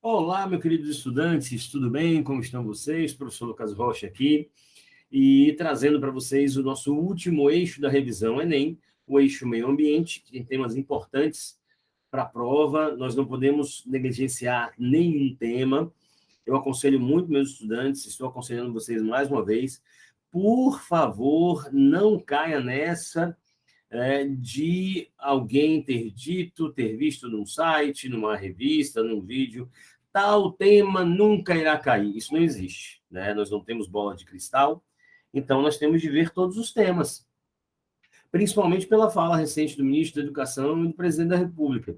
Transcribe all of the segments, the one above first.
Olá, meus queridos estudantes, tudo bem? Como estão vocês? Professor Lucas Rocha aqui, e trazendo para vocês o nosso último eixo da revisão Enem, o eixo meio ambiente, que tem temas importantes para a prova. Nós não podemos negligenciar nenhum tema. Eu aconselho muito meus estudantes, estou aconselhando vocês mais uma vez, por favor, não caia nessa de alguém ter dito, ter visto num site, numa revista, num vídeo, tal tema nunca irá cair. Isso não existe, né? Nós não temos bola de cristal, então nós temos de ver todos os temas, principalmente pela fala recente do ministro da Educação e do presidente da República.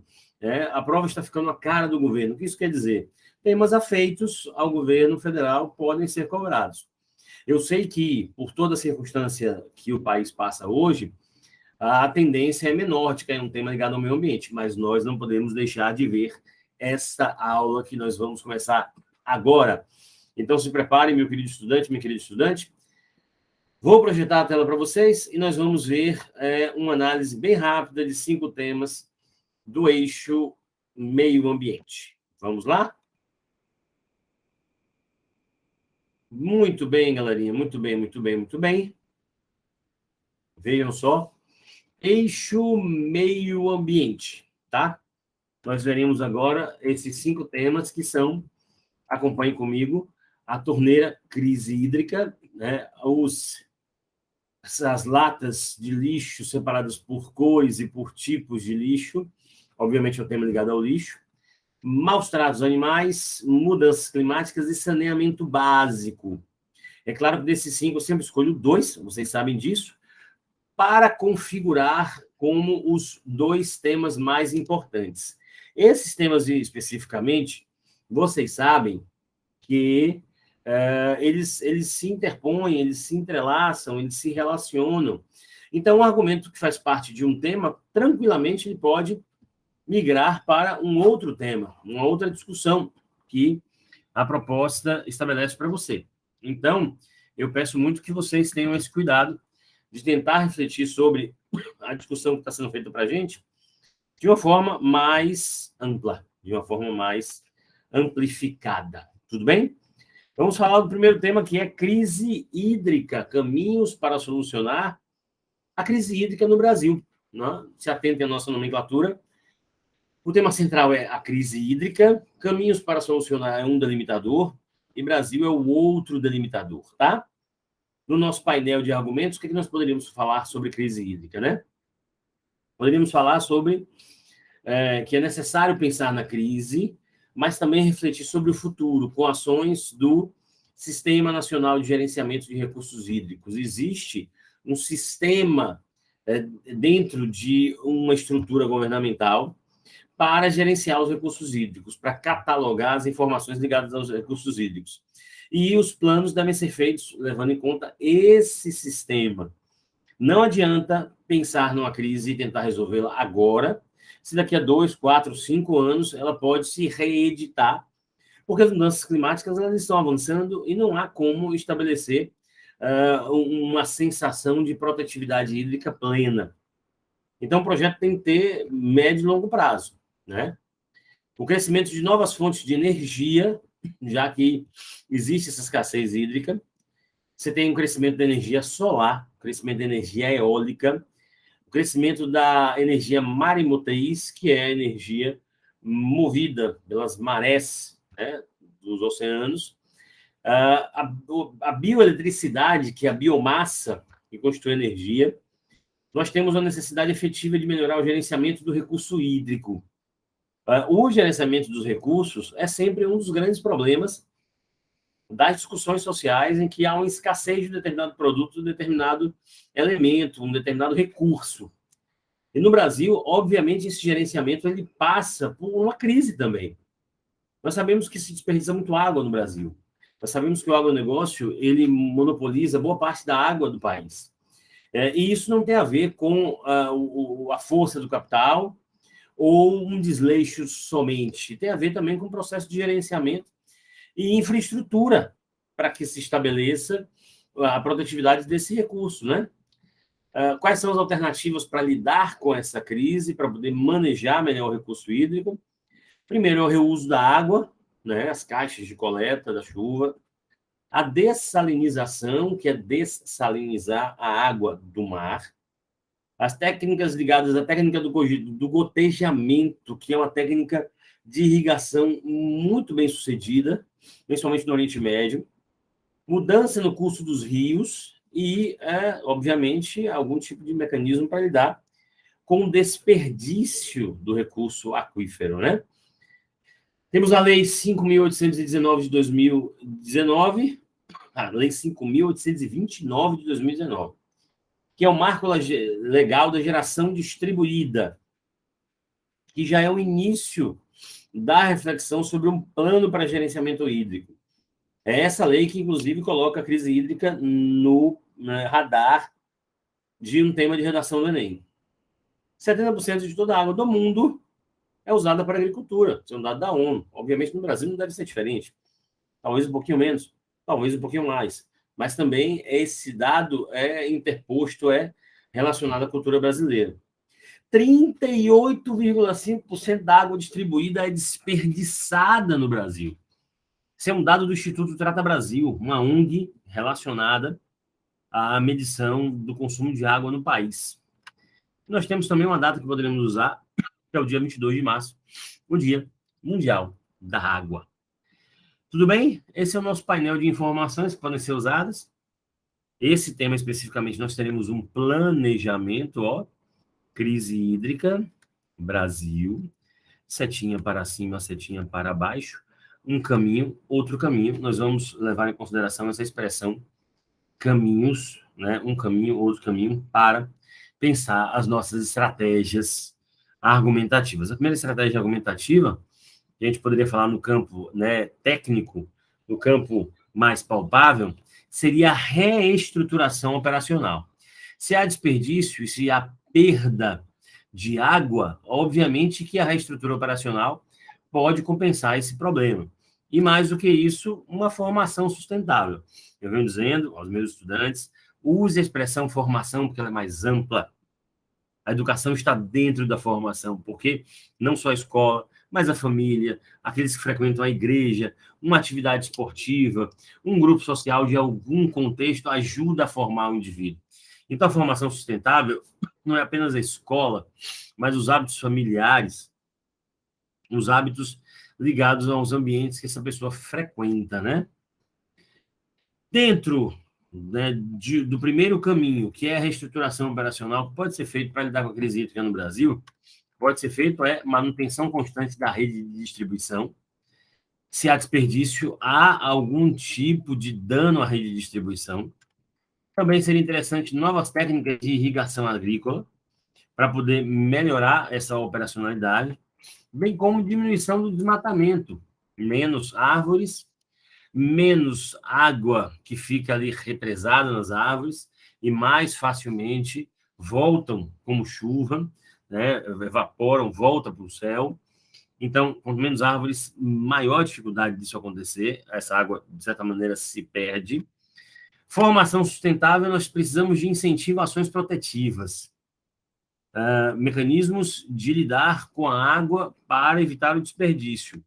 A prova está ficando a cara do governo. O que isso quer dizer? Temas afeitos ao governo federal podem ser cobrados. Eu sei que, por toda a circunstância que o país passa hoje, a tendência é menor de cair um tema ligado ao meio ambiente, mas nós não podemos deixar de ver esta aula que nós vamos começar agora. Então, se prepare, meu querido estudante, minha querida estudante. Vou projetar a tela para vocês e nós vamos ver uma análise bem rápida de 5 temas do eixo meio ambiente. Vamos lá? Muito bem, galerinha. Muito bem, muito bem, muito bem. Vejam só. Eixo meio ambiente, tá? Nós veremos agora esses 5 temas que são, acompanhem comigo, a torneira, crise hídrica, né? As latas de lixo separadas por cores e por tipos de lixo, obviamente é o tema ligado ao lixo, maus tratos animais, mudanças climáticas e saneamento básico. É claro que desses 5 eu sempre escolho 2, vocês sabem disso, para configurar como os 2 temas mais importantes. Esses temas especificamente, vocês sabem que eles se interpõem, eles se entrelaçam, eles se relacionam. Então, um argumento que faz parte de um tema, tranquilamente, ele pode migrar para um outro tema, uma outra discussão que a proposta estabelece para você. Então, eu peço muito que vocês tenham esse cuidado de tentar refletir sobre a discussão que está sendo feita para a gente de uma forma mais ampla, de uma forma mais amplificada. Tudo bem? Vamos falar do primeiro tema, que é crise hídrica, caminhos para solucionar a crise hídrica no Brasil. Né? Se atentem à nossa nomenclatura. O tema central é a crise hídrica, caminhos para solucionar é um delimitador, e Brasil é o outro delimitador, tá? No nosso painel de argumentos, o que nós poderíamos falar sobre crise hídrica, né? Poderíamos falar sobre que é necessário pensar na crise, mas também refletir sobre o futuro, com ações do Sistema Nacional de Gerenciamento de Recursos Hídricos. Existe um sistema dentro de uma estrutura governamental para gerenciar os recursos hídricos, para catalogar as informações ligadas aos recursos hídricos. E os planos devem ser feitos levando em conta esse sistema. Não adianta pensar numa crise e tentar resolvê-la agora, se daqui a 2, 4, 5 anos ela pode se reeditar, porque as mudanças climáticas elas estão avançando e não há como estabelecer uma sensação de protetividade hídrica plena. Então, o projeto tem que ter médio e longo prazo, né? O crescimento de novas fontes de energia, já que existe essa escassez hídrica. Você tem um crescimento da energia solar, crescimento da energia eólica, o crescimento da energia marimotriz, que é a energia movida pelas marés, né, dos oceanos. A bioeletricidade, que é a biomassa que constitui energia. Nós temos a necessidade efetiva de melhorar o gerenciamento do recurso hídrico. O gerenciamento dos recursos é sempre um dos grandes problemas das discussões sociais em que há uma escassez de um determinado produto, de um determinado elemento, um determinado recurso. E no Brasil, obviamente, esse gerenciamento ele passa por uma crise também. Nós sabemos que se desperdiça muito água no Brasil. Nós sabemos que o agronegócio ele monopoliza boa parte da água do país. E isso não tem a ver com a força do capital ou um desleixo somente. Tem a ver também com o processo de gerenciamento e infraestrutura para que se estabeleça a produtividade desse recurso, né? Quais são as alternativas para lidar com essa crise, para poder manejar melhor o recurso hídrico? Primeiro é o reuso da água, né, as caixas de coleta da chuva, a dessalinização, que é dessalinizar a água do mar, as técnicas ligadas à técnica do gotejamento, que é uma técnica de irrigação muito bem sucedida, principalmente no Oriente Médio, mudança no curso dos rios e, obviamente, algum tipo de mecanismo para lidar com o desperdício do recurso aquífero, né? Temos a Lei 5.819 de 2019, a Lei 5.829 de 2019, que é o marco legal da geração distribuída, que já é o início da reflexão sobre um plano para gerenciamento hídrico. É essa lei que, inclusive, coloca a crise hídrica no radar de um tema de redação do Enem. 70% de toda a água do mundo é usada para a agricultura, isso é um dado da ONU. Obviamente, no Brasil não deve ser diferente. Talvez um pouquinho menos, talvez um pouquinho mais. Mas também esse dado é interposto, é relacionado à cultura brasileira. 38,5% da água distribuída é desperdiçada no Brasil. Esse é um dado do Instituto Trata Brasil, uma ONG relacionada à medição do consumo de água no país. Nós temos também uma data que poderemos usar, que é o dia 22 de março, o Dia Mundial da Água. Tudo bem? Esse é o nosso painel de informações que podem ser usadas. Esse tema especificamente, nós teremos um planejamento, crise hídrica, Brasil, setinha para cima, setinha para baixo, um caminho, outro caminho. Nós vamos levar em consideração essa expressão caminhos, né? Um caminho, outro caminho, para pensar as nossas estratégias argumentativas. A primeira estratégia argumentativa, a gente poderia falar no campo, né, técnico, no campo mais palpável, seria a reestruturação operacional. Se há desperdício e se há perda de água, obviamente que a reestrutura operacional pode compensar esse problema. E mais do que isso, uma formação sustentável. Eu venho dizendo aos meus estudantes, use a expressão formação, porque ela é mais ampla. A educação está dentro da formação, porque não só a escola, mas a família, aqueles que frequentam a igreja, uma atividade esportiva, um grupo social de algum contexto ajuda a formar o indivíduo. Então, a formação sustentável não é apenas a escola, mas os hábitos familiares, os hábitos ligados aos ambientes que essa pessoa frequenta, né? Dentro, né, do primeiro caminho, que é a reestruturação operacional, que pode ser feito para lidar com a crise hídrica no Brasil, pode ser feito manutenção constante da rede de distribuição. Se há desperdício, há algum tipo de dano à rede de distribuição. Também seria interessante novas técnicas de irrigação agrícola para poder melhorar essa operacionalidade, bem como diminuição do desmatamento, menos árvores, menos água que fica ali represada nas árvores e mais facilmente voltam como chuva, né, evaporam, voltam para o céu. Então, quanto menos árvores, maior dificuldade disso acontecer, essa água, de certa maneira, se perde. Formação sustentável, nós precisamos de incentivações protetivas, mecanismos de lidar com a água para evitar o desperdício,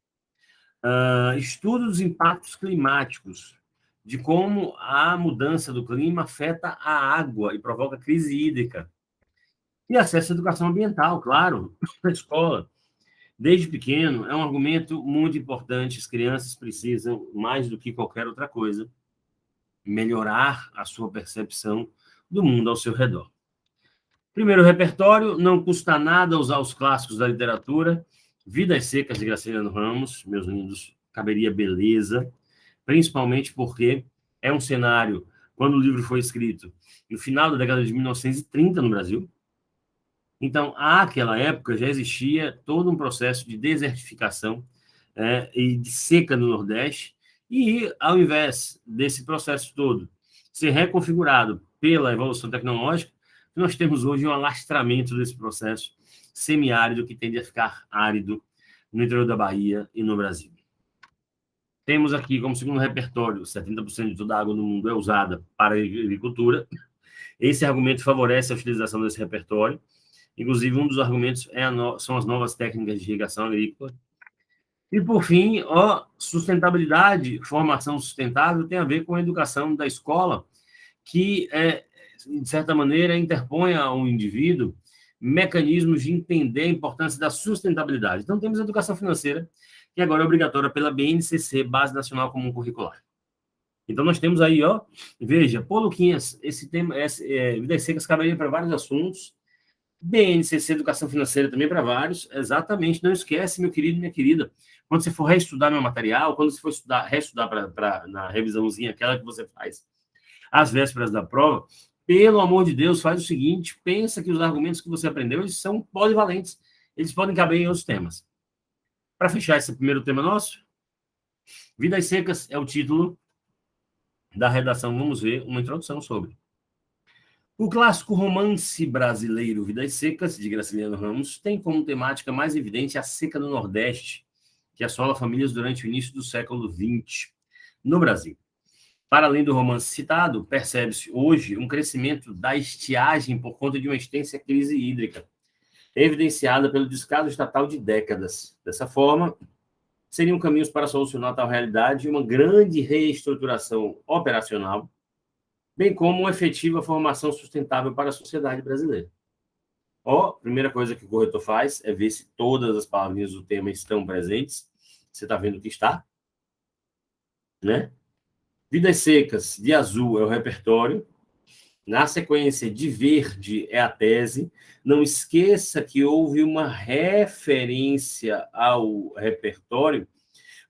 estudo dos impactos climáticos, de como a mudança do clima afeta a água e provoca crise hídrica. E acesso à educação ambiental, claro, na escola. Desde pequeno, é um argumento muito importante. As crianças precisam, mais do que qualquer outra coisa, melhorar a sua percepção do mundo ao seu redor. Primeiro repertório, não custa nada usar os clássicos da literatura. Vidas Secas, de Graciliano Ramos, meus lindos, caberia beleza, principalmente porque é um cenário, quando o livro foi escrito, no final da década de 1930 no Brasil. Então, àquela época, já existia todo um processo de desertificação e de seca no Nordeste, e ao invés desse processo todo ser reconfigurado pela evolução tecnológica, nós temos hoje um alastramento desse processo semiárido que tende a ficar árido no interior da Bahia e no Brasil. Temos aqui, como segundo repertório, 70% de toda a água no mundo é usada para a agricultura. Esse argumento favorece a utilização desse repertório. Inclusive, um dos argumentos são as novas técnicas de irrigação agrícola. E, por fim, ó, sustentabilidade, formação sustentável tem a ver com a educação da escola, que, de certa maneira, interpõe ao indivíduo mecanismos de entender a importância da sustentabilidade. Então, temos a educação financeira, que agora é obrigatória pela BNCC, Base Nacional Comum Curricular. Então, nós temos aí, ó, veja, pô, Luquinhas, esse tema, Vidas Secas caberia para vários assuntos, BNCC, Educação Financeira também para vários, exatamente, não esquece, meu querido, minha querida, quando você for reestudar meu material, quando você for reestudar na revisãozinha, aquela que você faz às vésperas da prova, pelo amor de Deus, faz o seguinte, pensa que os argumentos que você aprendeu, eles são polivalentes, eles podem caber em outros temas. Para fechar esse primeiro tema nosso, Vidas Secas é o título da redação, vamos ver uma introdução sobre. O clássico romance brasileiro Vidas Secas, de Graciliano Ramos, tem como temática mais evidente a seca do Nordeste, que assola famílias durante o início do século XX no Brasil. Para além do romance citado, percebe-se hoje um crescimento da estiagem por conta de uma extensa crise hídrica, evidenciada pelo descaso estatal de décadas. Dessa forma, seriam caminhos para solucionar tal realidade uma grande reestruturação operacional, bem como uma efetiva formação sustentável para a sociedade brasileira. Ó, primeira coisa que o corretor faz é ver se todas as palavrinhas do tema estão presentes. Você está vendo que está, né? Vidas Secas, de azul, é o repertório. Na sequência, de verde é a tese. Não esqueça que houve uma referência ao repertório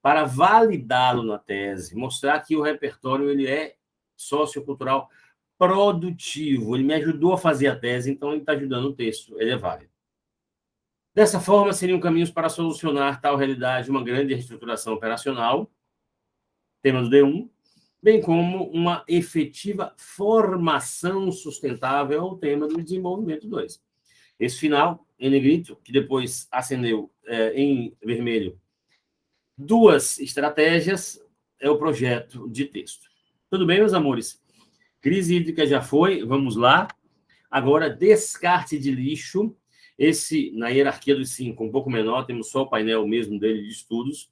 para validá-lo na tese, mostrar que o repertório ele é sociocultural produtivo. Ele me ajudou a fazer a tese, então ele está ajudando o texto, ele é válido. Dessa forma, seriam caminhos para solucionar tal realidade, uma grande reestruturação operacional, tema do D1, bem como uma efetiva formação sustentável, o tema do desenvolvimento 2. Esse final, em negrito, que depois acendeu em vermelho, duas estratégias, é o projeto de texto. Tudo bem, meus amores? Crise hídrica já foi, vamos lá. Agora, descarte de lixo. Esse, na hierarquia dos 5, um pouco menor, temos só o painel mesmo dele de estudos.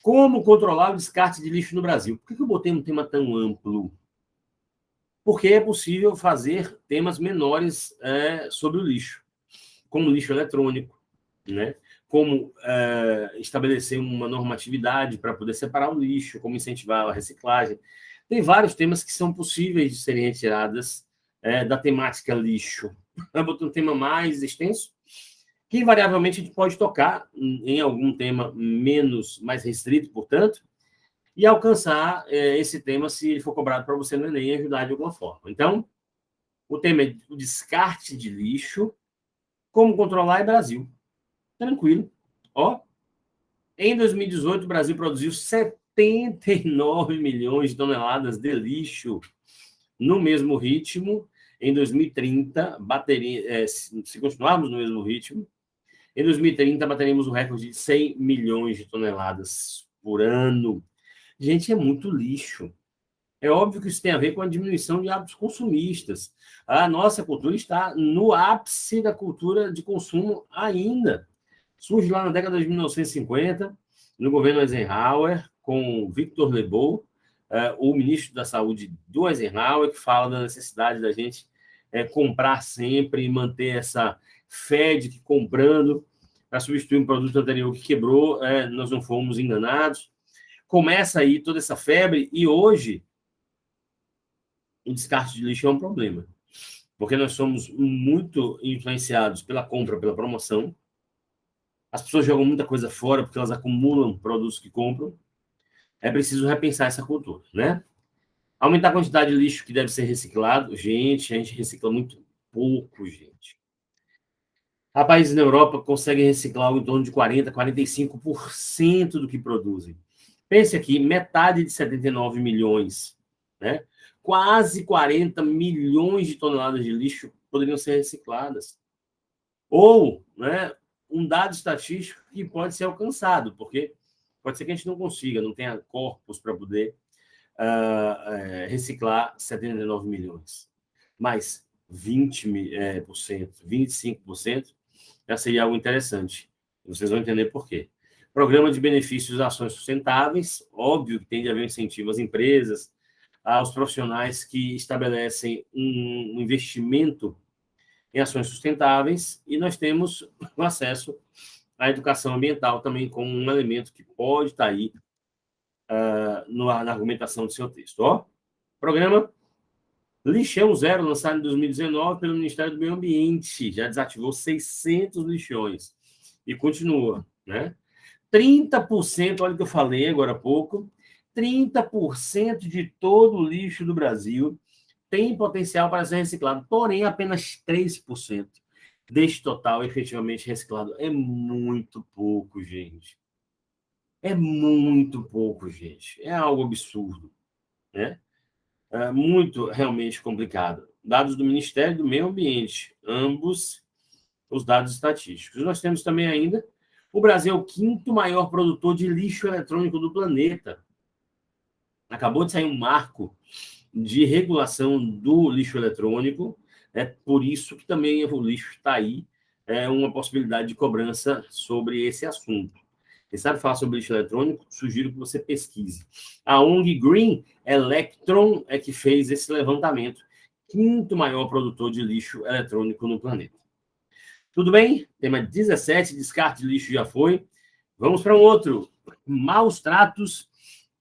Como controlar o descarte de lixo no Brasil? Por que eu botei um tema tão amplo? Porque é possível fazer temas menores sobre o lixo, como lixo eletrônico, né? Como estabelecer uma normatividade para poder separar o lixo, como incentivar a reciclagem. Tem vários temas que são possíveis de serem retiradas da temática lixo. Eu botei um tema mais extenso, que invariavelmente a gente pode tocar em algum tema mais restrito, portanto, e alcançar esse tema se ele for cobrado para você no Enem e ajudar de alguma forma. Então, o tema é o descarte de lixo, como controlar é Brasil. Tranquilo. Ó, em 2018, o Brasil produziu 79 milhões de toneladas de lixo. No mesmo ritmo, em 2030, se continuarmos no mesmo ritmo, em 2030 bateremos o recorde de 100 milhões de toneladas por ano. Gente, é muito lixo. É óbvio que isso tem a ver com a diminuição de hábitos consumistas. A nossa cultura está no ápice da cultura de consumo ainda. Surge lá na década de 1950, no governo Eisenhower, com Victor Lebow, o ministro da Saúde do Eisenhower, que fala da necessidade da gente comprar sempre e manter essa fé de que comprando para substituir um produto anterior que quebrou, nós não fomos enganados. Começa aí toda essa febre e hoje o descarte de lixo é um problema, porque nós somos muito influenciados pela compra, pela promoção. As pessoas jogam muita coisa fora porque elas acumulam produtos que compram. É preciso repensar essa cultura, né? Aumentar a quantidade de lixo que deve ser reciclado. Gente, a gente recicla muito pouco, gente. Há países na Europa que conseguem reciclar em torno de 40%, 45% do que produzem. Pense aqui, metade de 79 milhões, né? Quase 40 milhões de toneladas de lixo poderiam ser recicladas. Ou, né, um dado estatístico que pode ser alcançado, porque pode ser que a gente não consiga, não tenha corpos para poder reciclar 79 milhões. Mas 20%, 25% já seria algo interessante. Vocês vão entender por quê. Programa de benefícios e ações sustentáveis, óbvio que tem de haver incentivo às empresas, aos profissionais que estabelecem um investimento em ações sustentáveis, e nós temos o acesso à educação ambiental também como um elemento que pode estar aí na argumentação do seu texto. Programa Lixão Zero, lançado em 2019 pelo Ministério do Meio Ambiente, já desativou 600 lixões e continua, né? 30%, olha o que eu falei agora há pouco, 30% de todo o lixo do Brasil tem potencial para ser reciclado, porém apenas 3% deste total efetivamente reciclado. É muito pouco, gente. É muito pouco, gente. É algo absurdo, né? É muito realmente complicado. Dados do Ministério do Meio Ambiente, ambos os dados estatísticos. Nós temos também ainda o Brasil é o quinto maior produtor de lixo eletrônico do planeta. Acabou de sair um marco de regulação do lixo eletrônico, por isso que também o lixo está aí, uma possibilidade de cobrança sobre esse assunto. Você sabe falar sobre lixo eletrônico? Sugiro que você pesquise. A ONG Green Electron é que fez esse levantamento, quinto maior produtor de lixo eletrônico no planeta. Tudo bem? Tema 17, descarte de lixo já foi. Vamos para um outro. Maus tratos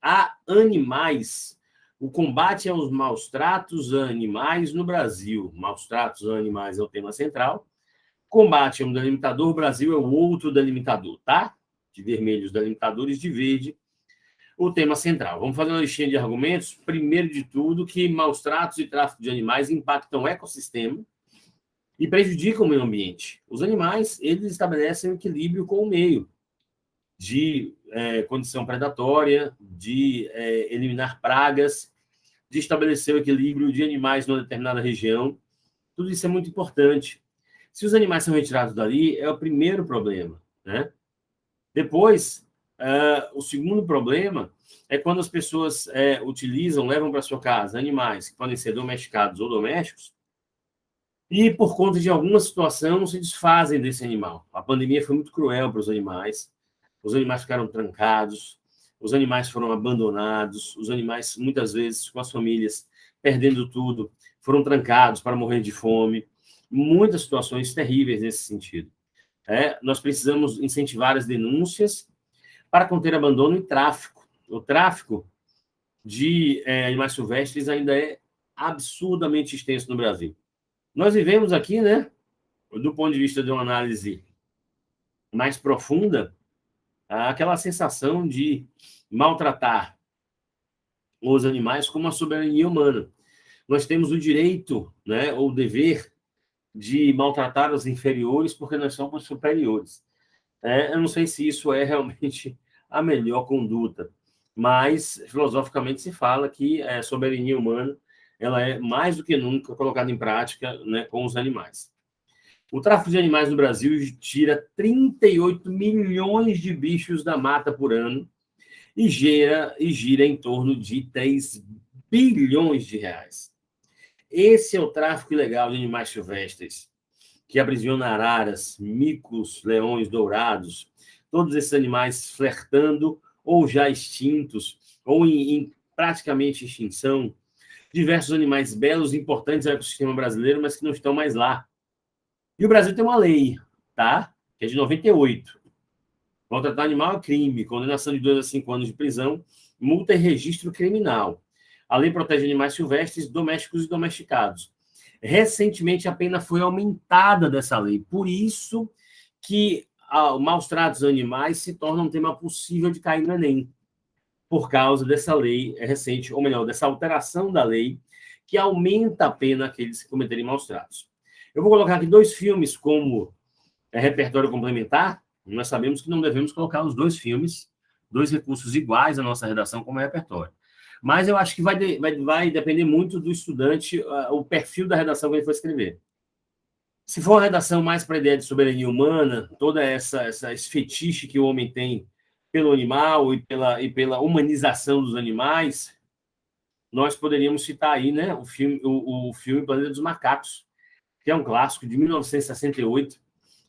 a animais. O combate aos maus tratos a animais no Brasil. Maus tratos a animais é o tema central. Combate a um delimitador. O Brasil é o outro delimitador, tá? De vermelho os delimitadores, de verde o tema central. Vamos fazer uma listinha de argumentos. Primeiro de tudo, que maus tratos e tráfico de animais impactam o ecossistema e prejudicam o meio ambiente. Os animais, eles estabelecem um equilíbrio com o meio, de condição predatória, de eliminar pragas, de estabelecer o equilíbrio de animais numa determinada região. Tudo isso é muito importante. Se os animais são retirados dali, é o primeiro problema, né? Depois, o segundo problema é quando as pessoas utilizam, levam para sua casa animais que podem ser domesticados ou domésticos, e, por conta de alguma situação, se desfazem desse animal. A pandemia foi muito cruel para os animais ficaram trancados, os animais foram abandonados, os animais, muitas vezes, com as famílias, perdendo tudo, foram trancados para morrer de fome. Muitas situações terríveis nesse sentido. Nós precisamos incentivar as denúncias para conter abandono e tráfico. O tráfico de animais silvestres ainda é absurdamente extenso no Brasil. Nós vivemos aqui, né, do ponto de vista de uma análise mais profunda, aquela sensação de maltratar os animais como uma soberania humana. Nós temos o direito, né, ou o dever de maltratar os inferiores porque nós somos superiores. Eu não sei se isso é realmente a melhor conduta, mas filosoficamente se fala que a soberania humana ela é mais do que nunca colocada em prática, né, com os animais. O tráfico de animais no Brasil tira 38 milhões de bichos da mata por ano e gira em torno de 3 bilhões de reais. Esse é o tráfico ilegal de animais silvestres, que aprisiona araras, micos, leões dourados, todos esses animais flertando ou já extintos, ou em praticamente extinção, diversos animais belos e importantes ao ecossistema brasileiro, mas que não estão mais lá. E o Brasil tem uma lei, tá? Que é de 98. Maltratar animal é crime, condenação de 2 a 5 anos de prisão, multa e registro criminal. A lei protege animais silvestres, domésticos e domesticados. Recentemente, a pena foi aumentada dessa lei. Por isso que maus tratos a animais se torna um tema possível de cair no Enem, por causa dessa lei recente, ou melhor, dessa alteração da lei, que aumenta a pena àqueles que cometerem maus tratos. Eu vou colocar aqui 2 filmes como repertório complementar. Nós sabemos que não devemos colocar os 2 filmes, 2 recursos iguais à nossa redação como repertório. Mas eu acho que vai depender muito do estudante, o perfil da redação que ele for escrever. Se for uma redação mais para a ideia de soberania humana, toda esse fetiche que o homem tem pelo animal e pela humanização dos animais, nós poderíamos citar aí, né, o filme Planeta dos Macacos, que é um clássico de 1968,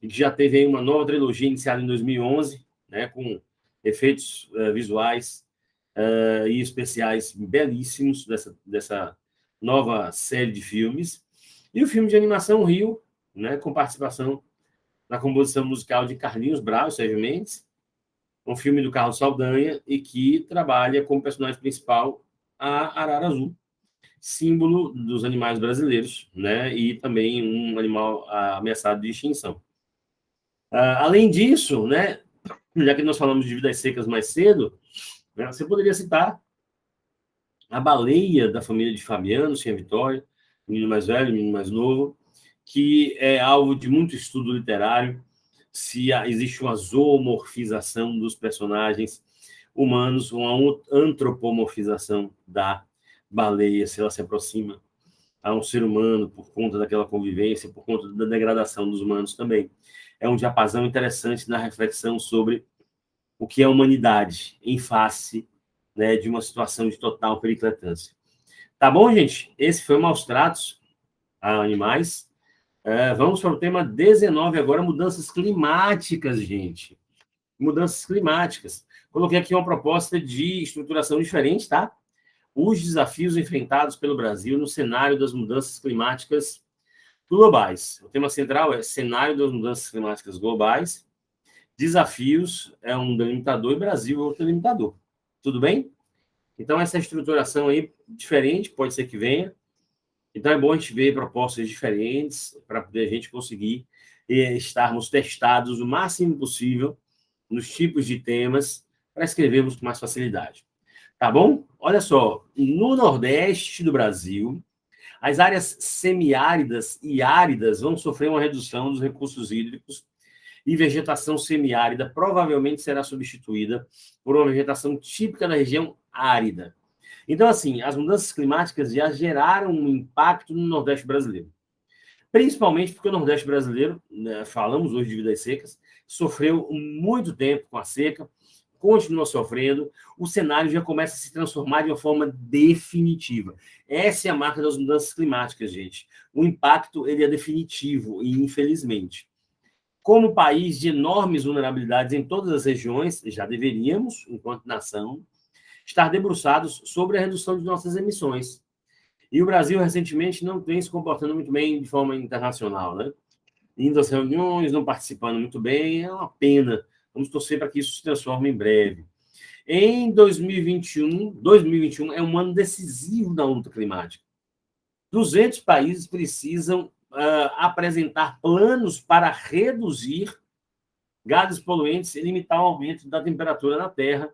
e que já teve aí uma nova trilogia iniciada em 2011, né, com efeitos visuais e especiais belíssimos dessa nova série de filmes. E o filme de animação Rio, né, com participação na composição musical de Carlinhos Brau e Sérgio Mendes, um filme do Carlos Saldanha, e que trabalha como personagem principal a arara azul, símbolo dos animais brasileiros, né, e também um animal ameaçado de extinção. Além disso, né, já que nós falamos de vidas secas mais cedo, né, você poderia citar a baleia da família de Fabiano, Sim Vitória, menino mais velho, menino mais novo, que é alvo de muito estudo literário, se existe uma zoomorfização dos personagens humanos, uma antropomorfização da baleia, se ela se aproxima a um ser humano por conta daquela convivência, por conta da degradação dos humanos também. É um diapasão interessante na reflexão sobre o que é a humanidade em face, né, de uma situação de total pericletância. Tá bom, gente? Esse foi Maus Tratos a Animais. Vamos para o tema 19 agora, mudanças climáticas, gente. Mudanças climáticas. Coloquei aqui uma proposta de estruturação diferente, tá? Os desafios enfrentados pelo Brasil no cenário das mudanças climáticas globais. O tema central é cenário das mudanças climáticas globais. Desafios é um delimitador e Brasil é outro delimitador. Tudo bem? Então, essa estruturação aí diferente, pode ser que venha. Então, é bom a gente ver propostas diferentes para poder a gente conseguir estarmos testados o máximo possível nos tipos de temas para escrevermos com mais facilidade. Tá bom? Olha só, no Nordeste do Brasil, as áreas semiáridas e áridas vão sofrer uma redução dos recursos hídricos e vegetação semiárida provavelmente será substituída por uma vegetação típica da região árida. Então, assim, as mudanças climáticas já geraram um impacto no Nordeste brasileiro. Principalmente porque o Nordeste brasileiro, né, falamos hoje de vidas secas, sofreu muito tempo com a seca, continua sofrendo, o cenário já começa a se transformar de uma forma definitiva. Essa é a marca das mudanças climáticas, gente. O impacto ele é definitivo, e infelizmente. Como país de enormes vulnerabilidades em todas as regiões, já deveríamos, enquanto nação, estar debruçados sobre a redução de nossas emissões. E o Brasil, recentemente, não tem se comportando muito bem de forma internacional, né? Indo às reuniões, não participando muito bem, é uma pena. Vamos torcer para que isso se transforme em breve. Em 2021 é um ano decisivo da luta climática. 200 países precisam apresentar planos para reduzir gases poluentes e limitar o aumento da temperatura na Terra,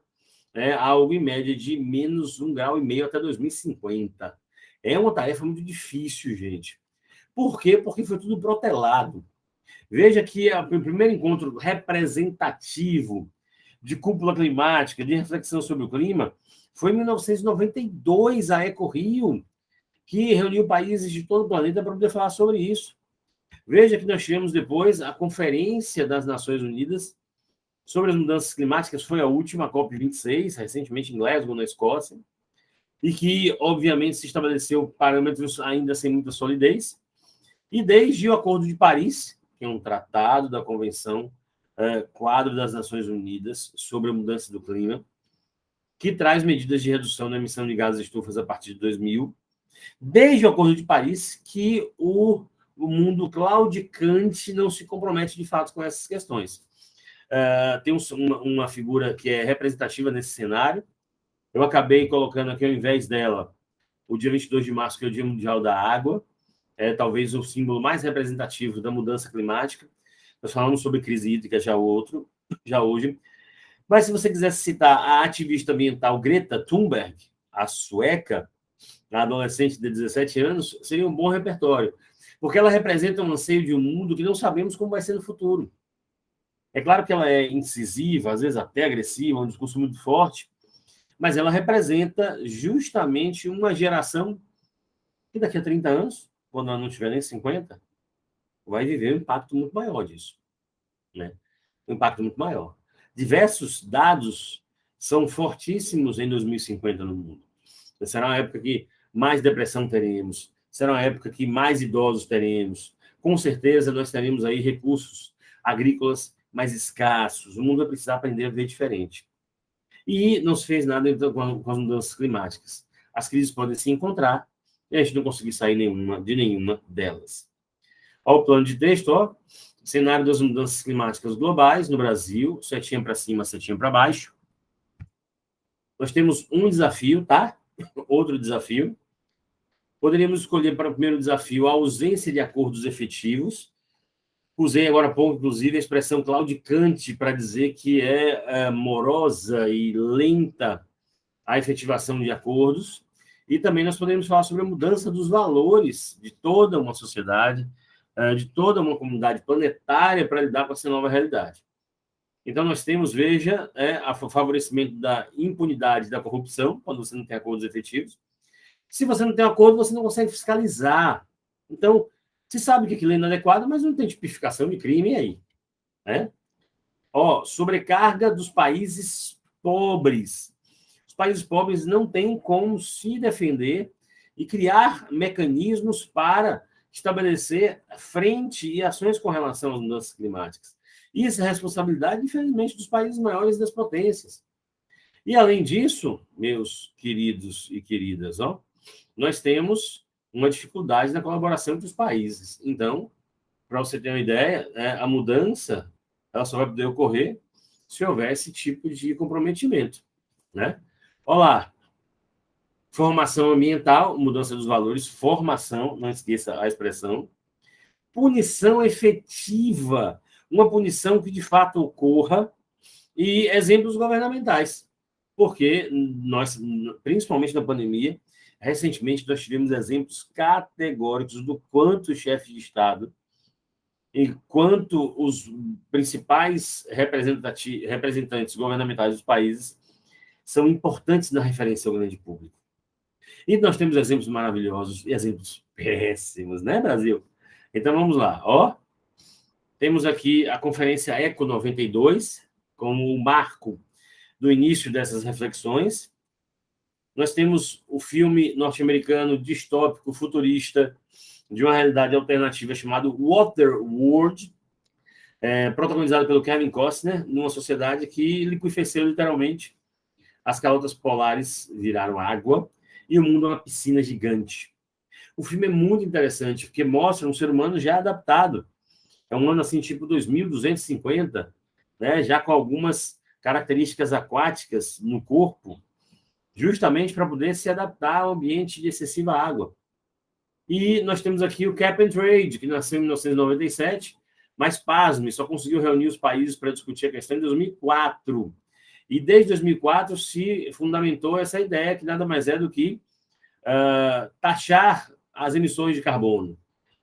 algo em média de menos 1,5 grau até 2050. É uma tarefa muito difícil, gente. Por quê? Porque foi tudo protelado. Veja que o primeiro encontro representativo de cúpula climática, de reflexão sobre o clima, foi em 1992, a EcoRio, que reuniu países de todo o planeta para poder falar sobre isso. Veja que nós tivemos depois a Conferência das Nações Unidas sobre as Mudanças Climáticas, foi a última, a COP26, recentemente em Glasgow, na Escócia, e que, obviamente, se estabeleceu parâmetros ainda sem muita solidez. E desde o Acordo de Paris, que é um tratado da Convenção Quadro das Nações Unidas sobre a Mudança do Clima, que traz medidas de redução da emissão de gases de estufas a partir de 2000, desde o Acordo de Paris, que o mundo claudicante não se compromete de fato com essas questões. Tem uma figura que é representativa nesse cenário. Eu acabei colocando aqui, ao invés dela, o dia 22 de março, que é o Dia Mundial da Água, talvez o símbolo mais representativo da mudança climática. Nós falamos sobre crise hídrica já hoje. Mas se você quisesse citar a ativista ambiental Greta Thunberg, a sueca, a adolescente de 17 anos, seria um bom repertório, porque ela representa um anseio de um mundo que não sabemos como vai ser no futuro. É claro que ela é incisiva, às vezes até agressiva, um discurso muito forte, mas ela representa justamente uma geração que daqui a 30 anos, quando ela não tiver nem 50, vai viver um impacto muito maior disso, né? Um impacto muito maior. Diversos dados são fortíssimos em 2050 no mundo. Será uma época que mais depressão teremos, será uma época que mais idosos teremos. Com certeza nós teremos aí recursos agrícolas mais escassos. O mundo vai precisar aprender a viver diferente. E não se fez nada então, com as mudanças climáticas. As crises podem se encontrar e a gente não conseguir sair de nenhuma delas. Olha o plano de texto, ó. Cenário das mudanças climáticas globais no Brasil, setinha para cima, setinha para baixo. Nós temos um desafio, tá? Outro desafio. Poderíamos escolher para o primeiro desafio a ausência de acordos efetivos. Usei agora há pouco, inclusive, a expressão claudicante para dizer que é morosa e lenta a efetivação de acordos. E também nós podemos falar sobre a mudança dos valores de toda uma sociedade, de toda uma comunidade planetária para lidar com essa nova realidade. Então, nós temos, veja, o favorecimento da impunidade da corrupção, quando você não tem acordos efetivos. Se você não tem acordo, você não consegue fiscalizar. Então, se sabe que aquilo é inadequado, mas não tem tipificação de crime, e aí? Né? Sobrecarga dos países pobres. Os países pobres não têm como se defender e criar mecanismos para estabelecer frente e ações com relação às mudanças climáticas. Isso é responsabilidade, infelizmente, dos países maiores das potências. E, além disso, meus queridos e queridas, nós temos uma dificuldade na colaboração entre os países. Então, para você ter uma ideia, a mudança ela só vai poder ocorrer se houver esse tipo de comprometimento. Né? Olá, formação ambiental, mudança dos valores, formação, não esqueça a expressão, punição efetiva, uma punição que de fato ocorra, e exemplos governamentais, porque nós, principalmente na pandemia, recentemente nós tivemos exemplos categóricos do quanto o chefe de Estado, enquanto os principais representantes governamentais dos países são importantes na referência ao grande público. E nós temos exemplos maravilhosos e exemplos péssimos, né, Brasil? Então, vamos lá. Temos aqui a Conferência ECO 92, como o marco do início dessas reflexões. Nós temos o filme norte-americano distópico, futurista, de uma realidade alternativa chamado Waterworld, protagonizado pelo Kevin Costner, numa sociedade que liquefeceu literalmente. As calotas polares viraram água e o mundo é uma piscina gigante. O filme é muito interessante, porque mostra um ser humano já adaptado. É um ano assim, tipo 2250, né? Já com algumas características aquáticas no corpo, justamente para poder se adaptar ao ambiente de excessiva água. E nós temos aqui o Cap and Trade, que nasceu em 1997, mas, pasme, só conseguiu reunir os países para discutir a questão em 2004. E desde 2004 se fundamentou essa ideia, que nada mais é do que taxar as emissões de carbono.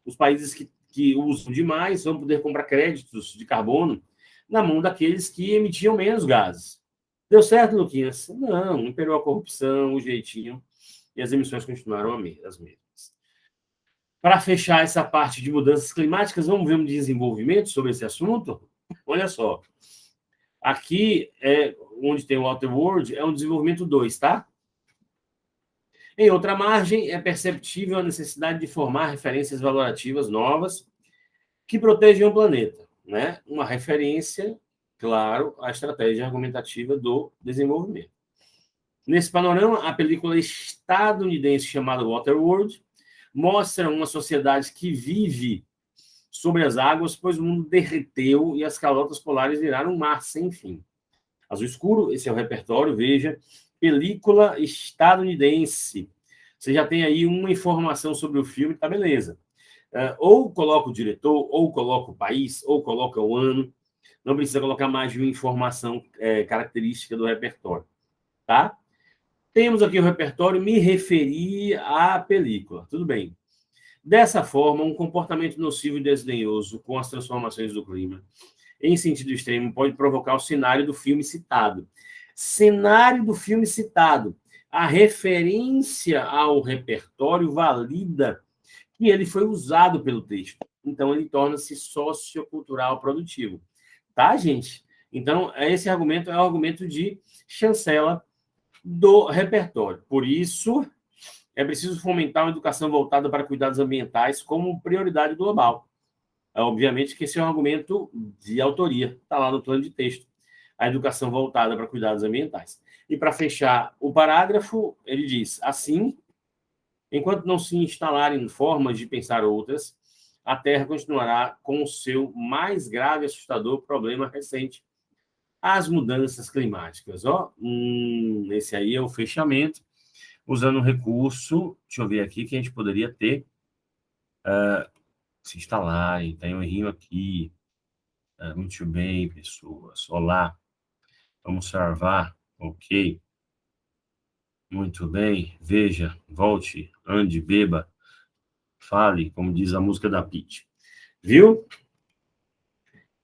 Os países que usam demais vão poder comprar créditos de carbono na mão daqueles que emitiam menos gases. Deu certo, Luquinhas? Não, imperou a corrupção, o jeitinho, e as emissões continuaram as mesmas. Para fechar essa parte de mudanças climáticas, vamos ver um desenvolvimento sobre esse assunto? Olha só. Aqui, onde tem o Waterworld, é um desenvolvimento 2, tá? Em outra margem, é perceptível a necessidade de formar referências valorativas novas que protejam o planeta, né? Uma referência, claro, à estratégia argumentativa do desenvolvimento. Nesse panorama, a película estadunidense chamada Waterworld mostra uma sociedade que vive sobre as águas, pois o mundo derreteu e as calotas polares viraram um mar sem fim. Azul escuro, esse é o repertório, veja, película estadunidense. Você já tem aí uma informação sobre o filme, tá beleza. Ou coloca o diretor, ou coloca o país, ou coloca o ano. Não precisa colocar mais de uma informação característica do repertório, tá? Temos aqui o repertório, me referi à película, tudo bem. Dessa forma, um comportamento nocivo e desdenhoso com as transformações do clima, em sentido extremo, pode provocar o cenário do filme citado. Cenário do filme citado. A referência ao repertório valida que ele foi usado pelo texto. Então, ele torna-se sociocultural produtivo. Tá, gente? Então, esse argumento é o argumento de chancela do repertório. Por isso, é preciso fomentar uma educação voltada para cuidados ambientais como prioridade global. Obviamente que esse é um argumento de autoria, está lá no plano de texto. a educação voltada para cuidados ambientais. E para fechar o parágrafo, ele diz: assim, enquanto não se instalarem formas de pensar outras, a Terra continuará com o seu mais grave e assustador problema recente, as mudanças climáticas. Esse aí é o fechamento, usando um recurso, deixa eu ver aqui, que a gente poderia ter, se instalarem, tem um errinho aqui. Muito bem, pessoas. Olá, vamos salvar, ok. Muito bem, veja, volte, ande, beba, fale, como diz a música da Pitty. Viu?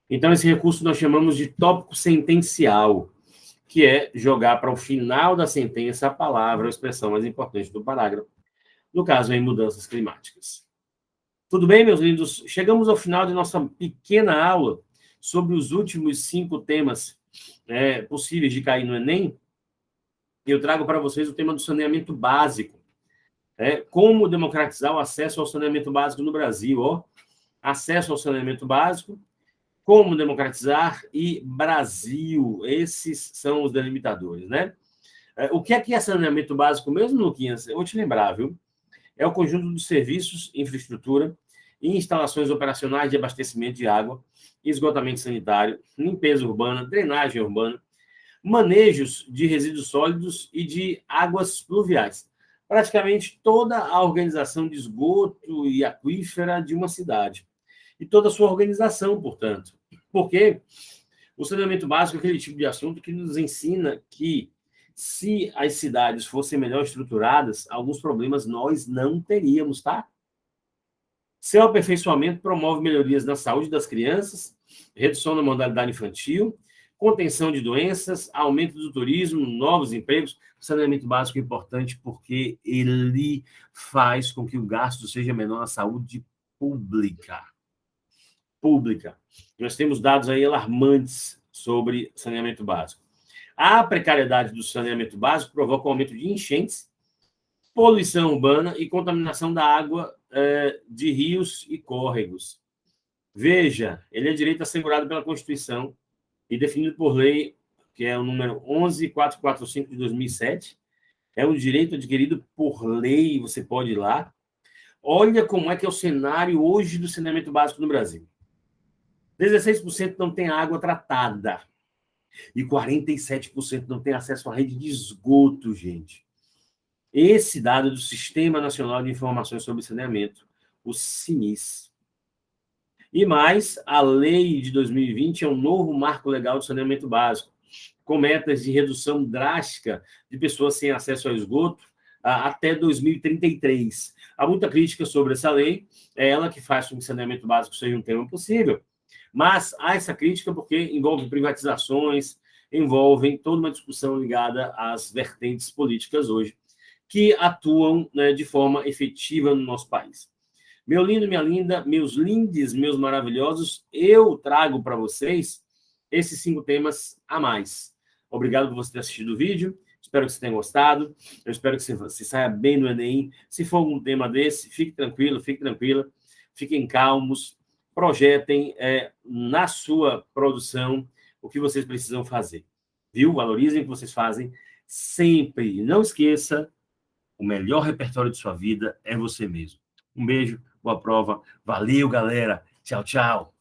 Então, esse recurso nós chamamos de tópico sentencial, que é jogar para o final da sentença a palavra, a expressão mais importante do parágrafo. No caso, em mudanças climáticas. Tudo bem, meus lindos? Chegamos ao final de nossa pequena aula sobre os últimos 5 temas possíveis de cair no Enem. Eu trago para vocês o tema do saneamento básico. Como democratizar o acesso ao saneamento básico no Brasil. Acesso ao saneamento básico, como democratizar e Brasil. Esses são os delimitadores, né? O que é saneamento básico mesmo, Luquinhas? Eu vou te lembrar, viu? É o conjunto dos serviços, infraestrutura e instalações operacionais de abastecimento de água, esgotamento sanitário, limpeza urbana, drenagem urbana, manejos de resíduos sólidos e de águas pluviais. Praticamente toda a organização de esgoto e aquífera de uma cidade. E toda a sua organização, portanto. Porque o saneamento básico é aquele tipo de assunto que nos ensina que, se as cidades fossem melhor estruturadas, alguns problemas nós não teríamos, tá? Seu aperfeiçoamento promove melhorias na saúde das crianças, redução da mortalidade infantil, contenção de doenças, aumento do turismo, novos empregos. O saneamento básico é importante porque ele faz com que o gasto seja menor na saúde pública. Nós temos dados aí alarmantes sobre saneamento básico. A precariedade do saneamento básico provoca o aumento de enchentes, poluição urbana e contaminação da água de rios e córregos. Veja, ele é direito assegurado pela Constituição e definido por lei, que é o número 11.445 de 2007. É um direito adquirido por lei, você pode ir lá. Olha como é que é o cenário hoje do saneamento básico no Brasil. 16% não tem água tratada e 47% não tem acesso à rede de esgoto, gente. Esse dado é do Sistema Nacional de Informações sobre Saneamento, o SINIS. E mais, a lei de 2020 é um novo marco legal de saneamento básico, com metas de redução drástica de pessoas sem acesso ao esgoto até 2033. Há muita crítica sobre essa lei, é ela que faz com que o saneamento básico seja um tema possível. Mas há essa crítica porque envolve privatizações, envolvem toda uma discussão ligada às vertentes políticas hoje, que atuam, né, de forma efetiva no nosso país. Meu lindo, minha linda, meus lindes, meus maravilhosos, eu trago para vocês esses 5 temas a mais. Obrigado por você ter assistido o vídeo, espero que você tenha gostado, eu espero que você saia bem no Enem. Se for algum tema desse, fique tranquilo, fique tranquila, fiquem calmos, projetem na sua produção o que vocês precisam fazer, viu? Valorizem o que vocês fazem sempre. Não esqueça, o melhor repertório de sua vida é você mesmo. Um beijo, boa prova. Valeu, galera. Tchau, tchau.